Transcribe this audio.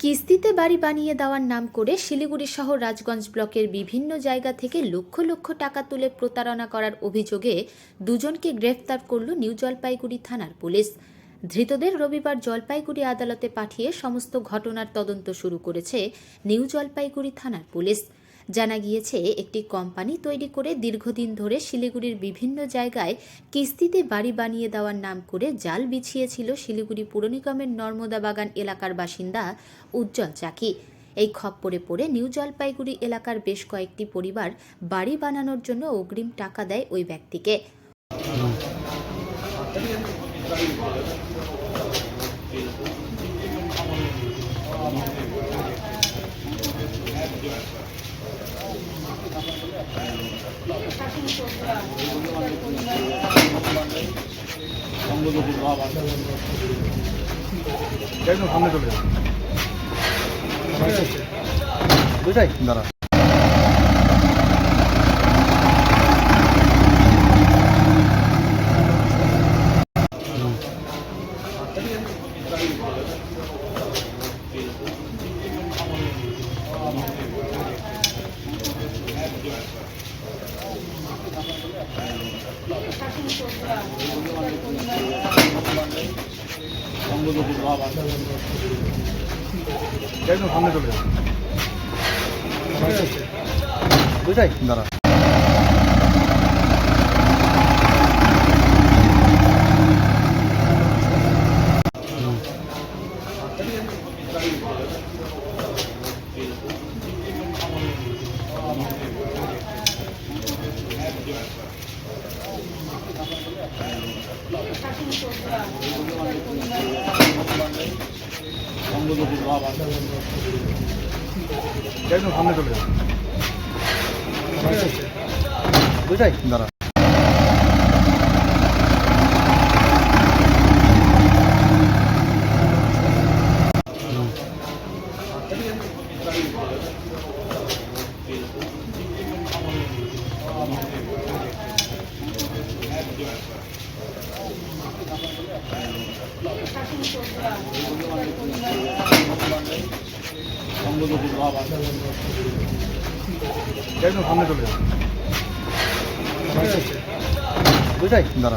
কিস্তিতে বাড়ি বানিয়ে দেওয়ার নাম করে শিলিগুড়ি সহ রাজগঞ্জ ব্লকের বিভিন্ন জায়গা থেকে লক্ষ লক্ষ টাকা তুলে প্রতারণা করার অভিযোগে দুজনকে গ্রেফতার করল নিউ জলপাইগুড়ি থানার পুলিশ। ধৃতদের রবিবার জলপাইগুড়ি আদালতে পাঠিয়ে সমস্ত ঘটনার তদন্ত শুরু করেছে নিউ জলপাইগুড়ি থানার পুলিশ। জানা গিয়েছে, একটি কোম্পানি তৈরি করে দীর্ঘদিন ধরে শিলিগুড়ির বিভিন্ন জায়গায় কিস্তিতে বাড়ি বানিয়ে দেওয়ার নাম করে জাল বিছিয়েছিল শিলিগুড়ি পুর নিগমের নর্মদা বাগান এলাকার বাসিন্দা উজ্জ্বল চাকি। এই খপ্পরে পড়ে নিউ জলপাইগুড়ি এলাকার বেশ কয়েকটি পরিবার বাড়ি বানানোর জন্য অগ্রিম টাকা দেয় ওই ব্যক্তিকে। সামনে চলে দুইটাই দাঁড়া। একদম সামনে চলে দুইটাই দাঁড়া। একদম সামনে চলে দুইটাই দাঁড়া। একদম সামনে চলে দুইটাই দাঁড়া।